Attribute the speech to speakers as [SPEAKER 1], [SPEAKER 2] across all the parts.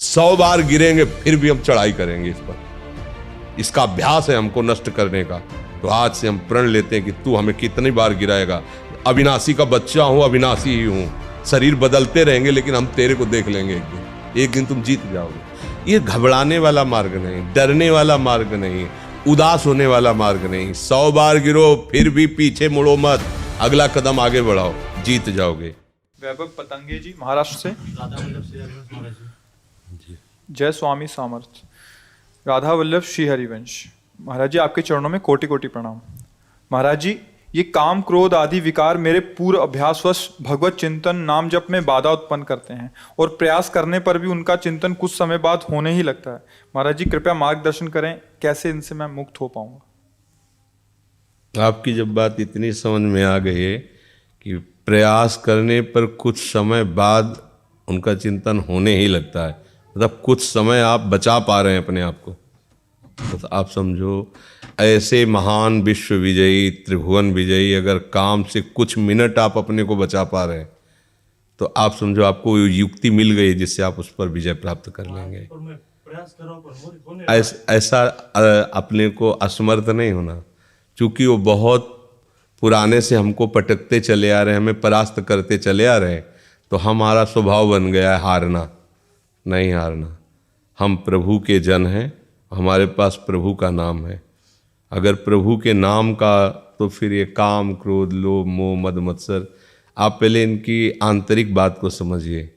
[SPEAKER 1] 100 बार गिरेंगे फिर भी हम चढ़ाई करेंगे इस पर। इसका अभ्यास है हमको नष्ट करने का। तो आज से हम प्रण लेते हैं कि तू हमें कितनी बार गिराएगा। अविनाशी का बच्चा हूं, अविनाशी ही हूं। शरीर बदलते रहेंगे लेकिन हम तेरे को देख लेंगे एक दिन तुम जीत जाओगे। ये घबराने वाला मार्ग नहीं, डरने वाला मार्ग नहीं, उदास होने वाला मार्ग नहीं। 100 बार गिरो फिर भी पीछे मुड़ो मत, अगला कदम आगे बढ़ाओ, जीत जाओगे।
[SPEAKER 2] वैभव पतंगे जी महाराष्ट्र से। जय स्वामी सामर्थ। राधा वल्लभ श्री हरिवंश। महाराज जी आपके चरणों में कोटि कोटि प्रणाम। महाराज जी ये काम क्रोध आदि विकार मेरे पूर्व अभ्यासवश भगवत चिंतन नाम जप में बाधा उत्पन्न करते हैं और प्रयास करने पर भी उनका चिंतन कुछ समय बाद होने ही लगता है। महाराज जी कृपया मार्गदर्शन करें, कैसे इनसे मैं मुक्त हो पाऊंगा।
[SPEAKER 1] आपकी जब बात इतनी समझ में आ गई है कि प्रयास करने पर कुछ समय बाद उनका चिंतन होने ही लगता है, मतलब कुछ समय आप बचा पा रहे हैं अपने आप को, तो आप समझो ऐसे महान विश्व विजयी त्रिभुवन विजयी अगर काम से कुछ मिनट आप अपने को बचा पा रहे हैं तो आप समझो आपको युक्ति मिल गई जिससे आप उस पर विजय प्राप्त कर लेंगे। ऐसा अपने को असमर्थ नहीं होना, क्योंकि वो बहुत पुराने से हमको पटकते चले आ रहे हैं, हमें परास्त करते चले आ रहे हैं, तो हमारा स्वभाव बन गया है हारना। नहीं हारना, हम प्रभु के जन हैं, हमारे पास प्रभु का नाम है। अगर प्रभु के नाम का, तो फिर ये काम क्रोध लोभ मोह मद मत्सर, आप पहले इनकी आंतरिक बात को समझिए।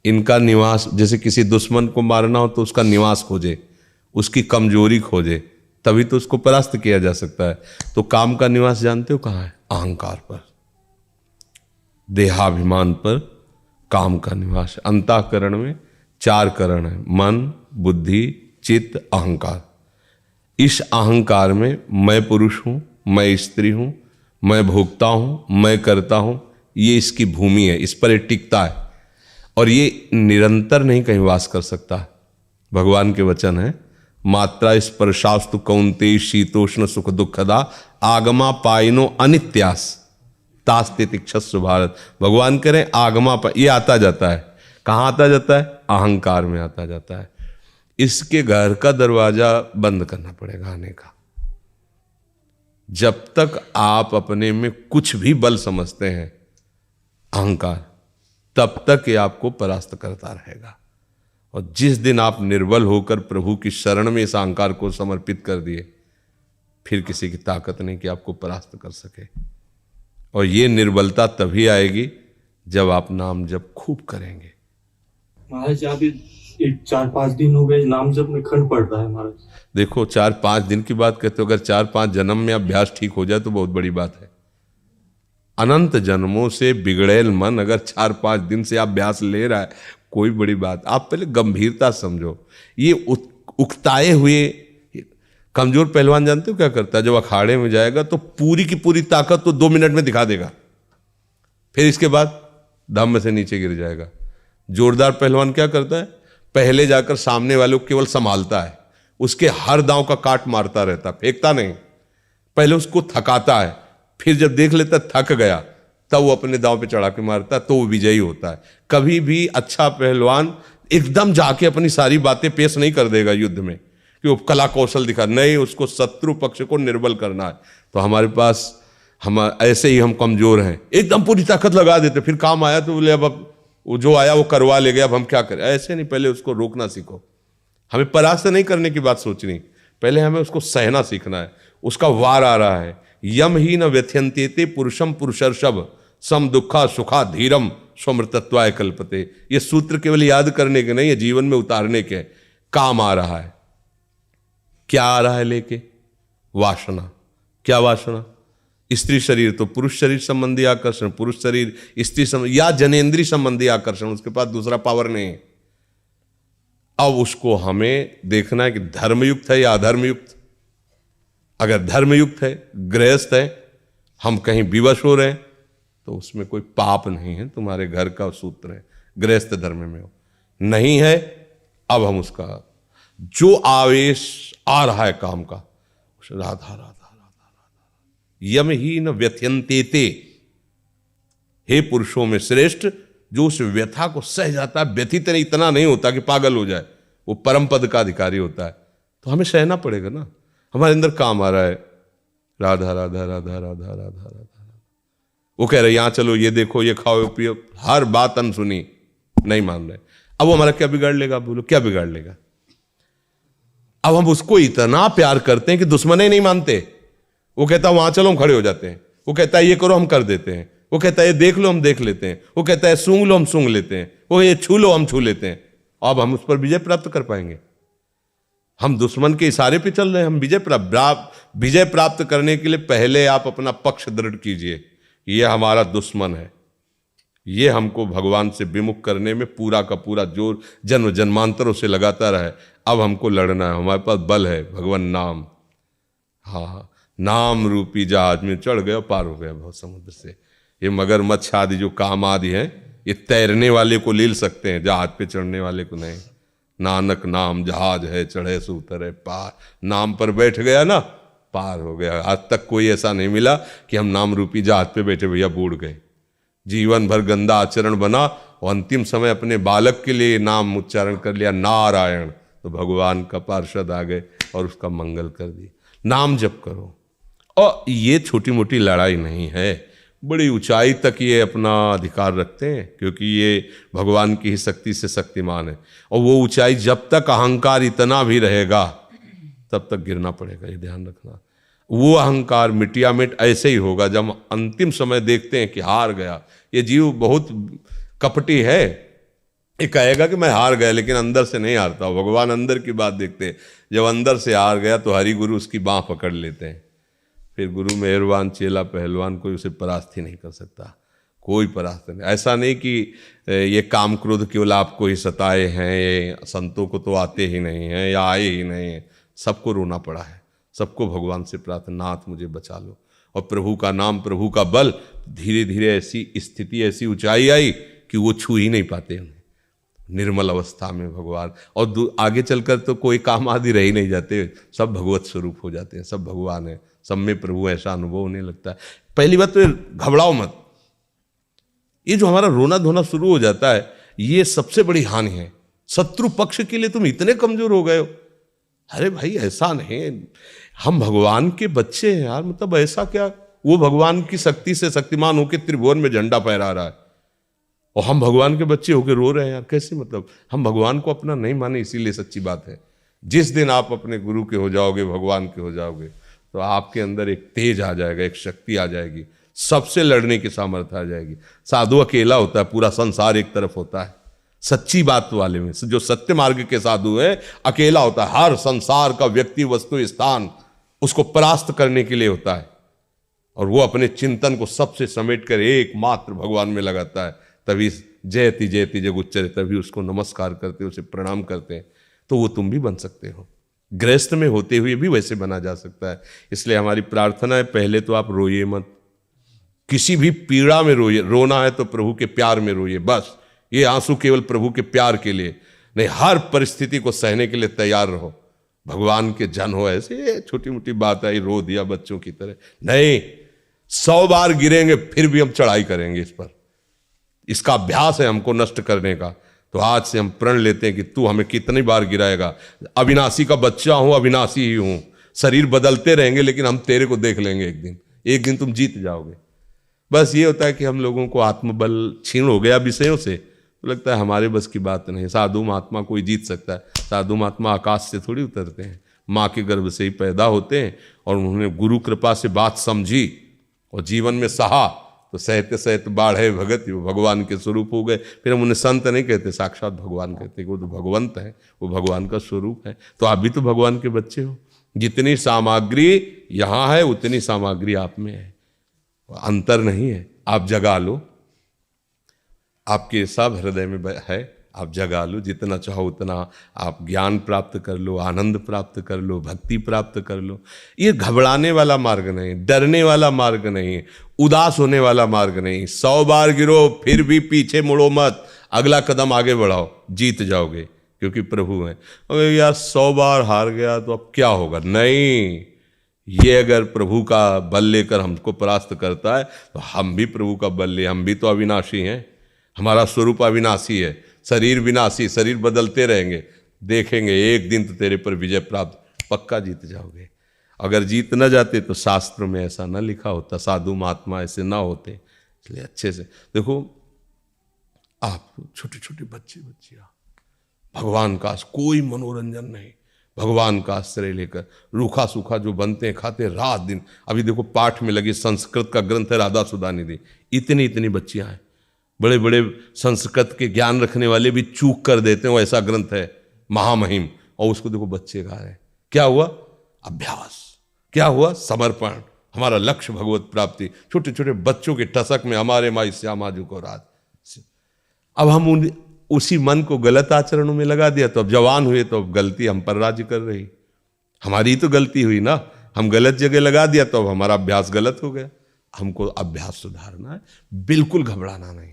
[SPEAKER 1] इनका निवास, जैसे किसी दुश्मन को मारना हो तो उसका निवास खोजे, उसकी कमजोरी खोजे, तभी तो उसको परास्त किया जा सकता है। तो काम का निवास जानते हो कहाँ है? अहंकार पर, देहाभिमान पर काम का निवास। अंतःकरण में 4 करण है, मन बुद्धि चित्त अहंकार। इस अहंकार में मैं पुरुष हूं, मैं स्त्री हूं, मैं भोगता हूं, मैं करता हूं, ये इसकी भूमि है, इस पर ये टिकता है और ये निरंतर नहीं कहीं वास कर सकता। भगवान के वचन है, मात्रा स्पर्शास्तु कौन्तेय शीतोष्ण सुख दुखदा आगमा पाइनो अनित्यास तास्ते तिक्षस्व भारत। भगवान करें आगमा ये आता जाता है, कहाँ आता जाता है? अहंकार में आता जाता है। इसके घर का दरवाजा बंद करना पड़ेगा आने का। जब तक आप अपने में कुछ भी बल समझते हैं अहंकार, तब तक ये आपको परास्त करता रहेगा। और जिस दिन आप निर्बल होकर प्रभु की शरण में इस अहंकार को समर्पित कर दिए, फिर किसी की ताकत नहीं कि आपको परास्त कर सके। और ये निर्बलता तभी आएगी जब आप नाम जप खूब करेंगे।
[SPEAKER 3] महाराज अभी 4-5 दिन हो गए नाम जप में खंड पड़ रहा है महाराज।
[SPEAKER 1] देखो 4-5 दिन की बात कहते हो, अगर 4-5 जन्म में अभ्यास ठीक हो जाए तो बहुत बड़ी बात है। अनंत जन्मों से बिगड़ेल मन अगर 4-5 दिन से अभ्यास ले रहा है, कोई बड़ी बात। आप पहले गंभीरता समझो। ये उकताए हुए कमजोर पहलवान जानते हो क्या करता है? जब अखाड़े में जाएगा तो पूरी की पूरी ताकत तो 2 मिनट में दिखा देगा, फिर इसके बाद धम्म से नीचे गिर जाएगा। जोरदार पहलवान क्या करता है? पहले जाकर सामने वाले को केवल संभालता है, उसके हर दांव का काट मारता रहता, फेंकता नहीं। पहले उसको थकाता है, फिर जब देख लेता थक गया तब वो अपने दांव पे चढ़ा के मारता है, तो वो विजयी होता है। कभी भी अच्छा पहलवान एकदम जाके अपनी सारी बातें पेश नहीं कर देगा युद्ध में कि वो कला कौशल दिखा, नहीं, उसको शत्रु पक्ष को निर्बल करना है। तो हमारे पास हम ऐसे ही हम कमजोर हैं, एकदम पूरी ताकत लगा देते, फिर काम आया तो बोले अब वो जो आया वो करवा ले गया, अब हम क्या करें? ऐसे नहीं, पहले उसको रोकना सीखो। हमें परास्त नहीं करने की बात सोचनी, पहले हमें उसको सहना सीखना है। उसका वार आ रहा है, यम ही न व्यथ्यन्ते पुरुषम पुरुषर्षभ सम दुखा सुखा धीरम स्वमृतत्वाय कल्पते। ये सूत्र केवल याद करने के नहीं है, जीवन में उतारने के। काम आ रहा है, क्या आ रहा है लेके? वासना। क्या वासना? स्त्री शरीर तो पुरुष शरीर संबंधी आकर्षण, पुरुष शरीर स्त्री संबंधी या जनेन्द्रीय संबंधी आकर्षण, उसके पास दूसरा पावर नहीं है। अब उसको हमें देखना है कि धर्मयुक्त है या अधर्मयुक्त। अगर धर्मयुक्त है, गृहस्थ है, हम कहीं विवश हो रहे हैं तो उसमें कोई पाप नहीं है, तुम्हारे घर का सूत्र है, गृहस्थ धर्म में हो। नहीं है, अब हम उसका जो आवेश आ रहा है काम का, राधा राधा राधा यम ही न व्यथ्यन्ते। हे पुरुषों में श्रेष्ठ, जो उस व्यथा को सह जाता है, व्यथित इतना नहीं होता कि पागल हो जाए, वो परम पद का अधिकारी होता है, तो हमें सहना पड़ेगा ना। हमारे अंदर काम आ रहा है राधा राधा राधा राधा राधा राधा, वो कह रहे यहाँ चलो, ये देखो, ये खाओ, ये पियो, हर बात अनसुनी, नहीं मान रहे। अब वो हमारा क्या बिगाड़ लेगा? बोलो क्या बिगाड़ लेगा? अब हम उसको इतना प्यार करते हैं कि दुश्मन ही नहीं मानते। वो कहता है वहां चलो, हम खड़े हो जाते हैं। वो कहता है ये करो, हम कर देते हैं। वो कहता है ये देख लो, हम देख लेते हैं। वो कहता है सूंघ लो, हम सूंघ लेते हैं। वो ये छू लो, हम छू लेते हैं। अब हम उस पर विजय प्राप्त कर पाएंगे? हम दुश्मन के इशारे पे चल रहे हैं। हम विजय प्राप्त करने के लिए पहले आप अपना पक्ष दृढ़ कीजिए, ये हमारा दुश्मन है, ये हमको भगवान से विमुख करने में पूरा का पूरा जोर जन्म जन्मांतरों से लगाता रहे। अब हमको लड़ना है, हमारे पास बल है, भगवान नाम। हाँ, नाम रूपी जहाज में चढ़ गए, पार हो गया बहुत समुद्र से। ये मगरमच्छ आदि जो काम आदि हैं, ये तैरने वाले को लील सकते हैं, जहाज पे चढ़ने वाले को नहीं। नानक नाम जहाज है, चढ़े सो उतरे पार। नाम पर बैठ गया ना, पार हो गया। आज तक कोई ऐसा नहीं मिला कि हम नाम रूपी जहाज पे बैठे भैया बूढ़ गए, जीवन भर गंदा आचरण बना और अंतिम समय अपने बालक के लिए नाम उच्चारण कर लिया नारायण, तो भगवान का पार्षद आ गए और उसका मंगल कर दिया। नाम जप करो। और ये छोटी मोटी लड़ाई नहीं है, बड़ी ऊंचाई तक ये अपना अधिकार रखते हैं, क्योंकि ये भगवान की ही शक्ति से शक्तिमान है। और वो ऊंचाई जब तक अहंकार इतना भी रहेगा तब तक गिरना पड़ेगा, ये ध्यान रखना। वो अहंकार मिटिया मिट ऐसे ही होगा जब हम अंतिम समय देखते हैं कि हार गया। ये जीव बहुत कपटी है, ये कहेगा कि मैं हार गया, लेकिन अंदर से नहीं हारता। भगवान अंदर की बात देखते हैं। जब अंदर से हार गया तो हरि गुरु उसकी बाँह पकड़ लेते हैं। फिर गुरु मेहरबान, चेला पहलवान, कोई उसे परास्त ही नहीं कर सकता, कोई परास्त नहीं। ऐसा नहीं कि ये काम क्रोध केवल आपको ही सताए हैं, ये संतों को तो आते ही नहीं हैं या आए ही नहीं हैं। सबको रोना पड़ा है, सबको भगवान से प्रार्थना, नाथ मुझे बचा लो। और प्रभु का नाम, प्रभु का बल, धीरे धीरे ऐसी स्थिति, ऐसी ऊंचाई आई कि वो छू ही नहीं पाते उन्हें निर्मल अवस्था में भगवान। और आगे चलकर तो कोई काम आदि रह ही नहीं जाते, सब भगवत स्वरूप हो जाते हैं, सब भगवान है, सब में प्रभु, ऐसा अनुभव होने लगता है। पहली बात तो घबराओ मत। ये जो हमारा रोना धोना शुरू हो जाता है, ये सबसे बड़ी हानि है। शत्रु पक्ष के लिए तुम इतने कमजोर हो गए हो। अरे भाई ऐसा नहीं, हम भगवान के बच्चे हैं यार, मतलब ऐसा क्या? वो भगवान की शक्ति से शक्तिमान होकर त्रिभुवन में झंडा फहरा रहा है और हम भगवान के बच्चे होकर रो रहे हैं यार, कैसे? मतलब हम भगवान को अपना नहीं माने, इसीलिए सच्ची बात है। जिस दिन आप अपने गुरु के हो जाओगे, भगवान के हो जाओगे, तो आपके अंदर एक तेज आ जाएगा, एक शक्ति आ जाएगी, सबसे लड़ने की सामर्थ्य आ जाएगी। साधु अकेला होता है, पूरा संसार एक तरफ होता है। सच्ची बात वाले में जो सत्य मार्ग के साधु हैं, अकेला होता है। हर संसार का व्यक्ति, वस्तु, स्थान उसको परास्त करने के लिए होता है, और वो अपने चिंतन को सबसे समेट कर एकमात्र भगवान में लगाता है। तभी जयति जयति जग उच्चरे, तभी उसको नमस्कार करते, उसे प्रणाम करते हैं। तो वो तुम भी बन सकते हो, गृहस्थ में होते हुए भी वैसे बना जा सकता है। इसलिए हमारी प्रार्थना है, पहले तो आप रोइए मत, किसी भी पीड़ा में रोइए। रोना है तो प्रभु के प्यार में रोइए, बस। ये आंसू केवल प्रभु के प्यार के लिए नहीं, हर परिस्थिति को सहने के लिए तैयार रहो। भगवान के जन हो, ऐसे छोटी मोटी बात आई रो दिया बच्चों की तरह नहीं। 100 बार गिरेंगे फिर भी हम चढ़ाई करेंगे इस पर। इसका अभ्यास है हमको नष्ट करने का। तो आज से हम प्रण लेते हैं कि तू हमें कितनी बार गिराएगा। अविनाशी का बच्चा हूं, अविनाशी ही हूं। शरीर बदलते रहेंगे लेकिन हम तेरे को देख लेंगे एक दिन तुम जीत जाओगे। बस ये होता है कि हम लोगों को आत्मबल क्षीण हो गया विषयों से, तो लगता है हमारे बस की बात नहीं। साधु महात्मा कोई जीत सकता है? साधु महात्मा आकाश से थोड़ी उतरते हैं, माँ के गर्भ से ही पैदा होते हैं। और उन्होंने गुरु कृपा से बात समझी और जीवन में सहा, तो सहते सहते बाढ़े भगत, वो भगवान के स्वरूप हो गए। फिर हम उन्हें संत नहीं कहते, साक्षात भगवान कहते, वो तो भगवंत है, वो भगवान का स्वरूप है। तो आप भी तो भगवान के बच्चे हो। जितनी सामग्री यहाँ है उतनी सामग्री आप में है, अंतर नहीं है। आप जगा लो, आपके सब हृदय में है, आप जगा लो। जितना चाहो उतना आप ज्ञान प्राप्त कर लो, आनंद प्राप्त कर लो, भक्ति प्राप्त कर लो। ये घबराने वाला मार्ग नहीं, डरने वाला मार्ग नहीं, उदास होने वाला मार्ग नहीं। 100 बार गिरो फिर भी पीछे मुड़ो मत, अगला कदम आगे बढ़ाओ, जीत जाओगे, क्योंकि प्रभु हैं। अगर यार 100 बार हार गया तो अब क्या होगा? नहीं, ये अगर प्रभु का बल लेकर हमको परास्त करता है तो हम भी प्रभु का बल ले। हम भी तो अविनाशी हैं, हमारा स्वरूप अविनाशी है। शरीर विनाशी, शरीर बदलते रहेंगे, देखेंगे एक दिन तो तेरे पर विजय प्राप्त, पक्का जीत जाओगे। अगर जीत न जाते तो शास्त्रों में ऐसा न लिखा होता, साधु महात्मा ऐसे ना होते। इसलिए अच्छे से देखो, आप छोटे छोटे बच्चियां, भगवान का कोई मनोरंजन नहीं, भगवान का आश्रय लेकर रूखा सूखा जो बनते हैं खाते रात दिन। अभी देखो पाठ में लगी, संस्कृत का ग्रंथ है राधा सुधा निधि, इतनी इतनी बच्चियां हैं, बड़े बड़े संस्कृत के ज्ञान रखने वाले भी चूक कर देते हैं, वो ऐसा ग्रंथ है महामहिम, और उसको देखो बच्चे गा रहे हैं। क्या हुआ? अभ्यास। क्या हुआ? समर्पण। हमारा लक्ष्य भगवत प्राप्ति। छोटे छोटे बच्चों के टसक में हमारे माई श्यामाजू को रात। अब हम उसी मन को गलत आचरणों में लगा दिया, तो अब जवान हुए तो अब गलती हम पर राज्य कर रही। हमारी तो गलती हुई ना, हम गलत जगह लगा दिया तो अब हमारा अभ्यास गलत हो गया। हमको अभ्यास सुधारना है, बिल्कुल घबराना नहीं।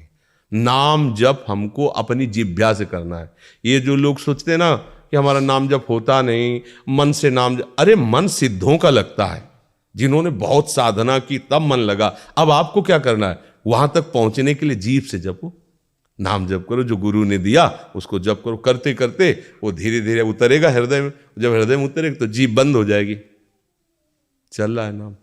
[SPEAKER 1] नाम जप हमको अपनी जिह्वा से करना है। ये जो लोग सोचते हैं ना कि हमारा नाम जप होता नहीं, मन से नाम जप, अरे मन सिद्धों का लगता है, जिन्होंने बहुत साधना की तब मन लगा। अब आपको क्या करना है? वहां तक पहुंचने के लिए जीभ से जपो, नाम जप करो, जो गुरु ने दिया उसको जप करो। करते करते वो धीरे धीरे उतरेगा हृदय में। जब हृदय में उतरेगा तो जीभ बंद हो जाएगी, चल रहा है नाम,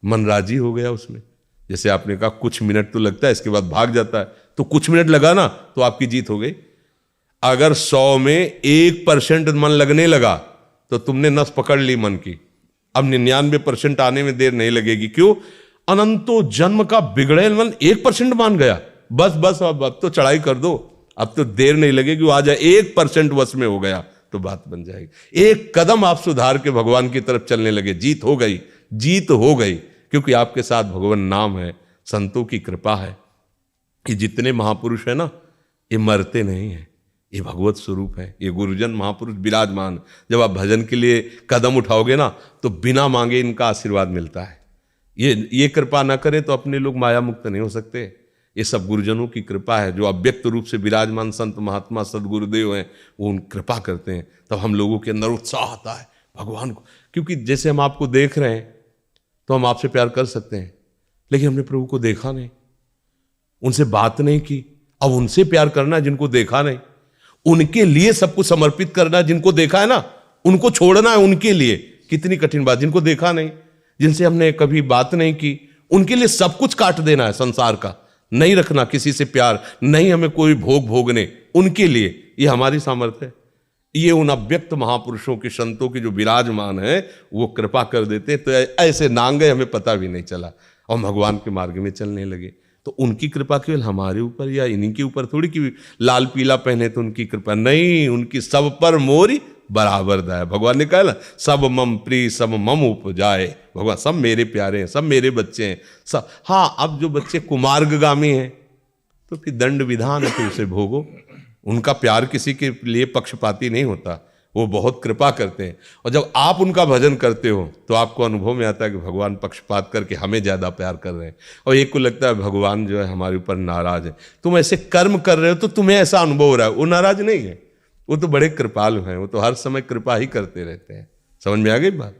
[SPEAKER 1] मन राजी हो गया उसमें। जैसे आपने कहा कुछ मिनट तो लगता है, इसके बाद भाग जाता है, तो कुछ मिनट लगा ना तो आपकी जीत हो गई। अगर 100 में 1% मन लगने लगा तो तुमने नस पकड़ ली मन की। अब 99% आने में देर नहीं लगेगी। क्यों? अनंतो जन्म का बिगड़ेल मन 1% मान गया, बस बस अब तो चढ़ाई कर दो, अब तो देर नहीं लगेगी, वो आ जाए। 1% वश में हो गया तो बात बन जाएगी। एक कदम आप सुधार के भगवान की तरफ चलने लगे, जीत हो गई, जीत हो गई। क्योंकि आपके साथ भगवान नाम है, संतों की कृपा है। ये जितने महापुरुष है ना, ये मरते नहीं हैं, ये भगवत स्वरूप है। ये गुरुजन महापुरुष विराजमान। जब आप भजन के लिए कदम उठाओगे ना तो बिना मांगे इनका आशीर्वाद मिलता है। ये कृपा ना करें तो अपने लोग माया मुक्त नहीं हो सकते। ये सब गुरुजनों की कृपा है, जो अव्यक्त रूप से विराजमान संत महात्मा सदगुरुदेव हैं, वो उन कृपा करते हैं। तब हम लोगों के अंदर उत्साह आता है भगवान को। क्योंकि जैसे हम आपको देख रहे हैं तो हम आपसे प्यार कर सकते हैं, लेकिन हमने प्रभु को देखा नहीं, उनसे बात नहीं की। अब उनसे प्यार करना है जिनको देखा नहीं, उनके लिए सब कुछ समर्पित करना है जिनको देखा है ना, उनको छोड़ना है उनके लिए। कितनी कठिन बात। जिनको देखा नहीं, जिनसे हमने कभी बात नहीं की, उनके लिए सब कुछ काट देना है संसार का, नहीं रखना किसी से प्यार, नहीं हमें कोई भोग भोगने, उनके लिए। ये हमारी सामर्थ्य है। ये उन अव्यक्त महापुरुषों के संतों के जो विराजमान है वो कृपा कर देते, तो ऐसे नांगे हमें पता भी नहीं चला और भगवान के मार्ग में चलने लगे। तो उनकी कृपा केवल हमारे ऊपर या इन्हीं के ऊपर थोड़ी कि लाल पीला पहने तो उनकी कृपा नहीं, उनकी सब पर मोरी बराबर दया। भगवान ने कहा ना, सब मम प्रिय सब मम उपजाए। भगवान सब मेरे प्यारे हैं, सब मेरे बच्चे हैं सब। हाँ, अब जो बच्चे कुमार्गगामी हैं तो फिर दंड विधान है, फिर उसे भोगो। उनका प्यार किसी के लिए पक्षपाती नहीं होता, वो बहुत कृपा करते हैं। और जब आप उनका भजन करते हो तो आपको अनुभव में आता है कि भगवान पक्षपात करके हमें ज़्यादा प्यार कर रहे हैं। और एक को लगता है भगवान जो है हमारे ऊपर नाराज है। तुम ऐसे कर्म कर रहे हो तो तुम्हें ऐसा अनुभव हो रहा है, वो नाराज नहीं है, वो तो बड़े कृपालु हैं, वो तो हर समय कृपा ही करते रहते हैं। समझ में आ गई बात?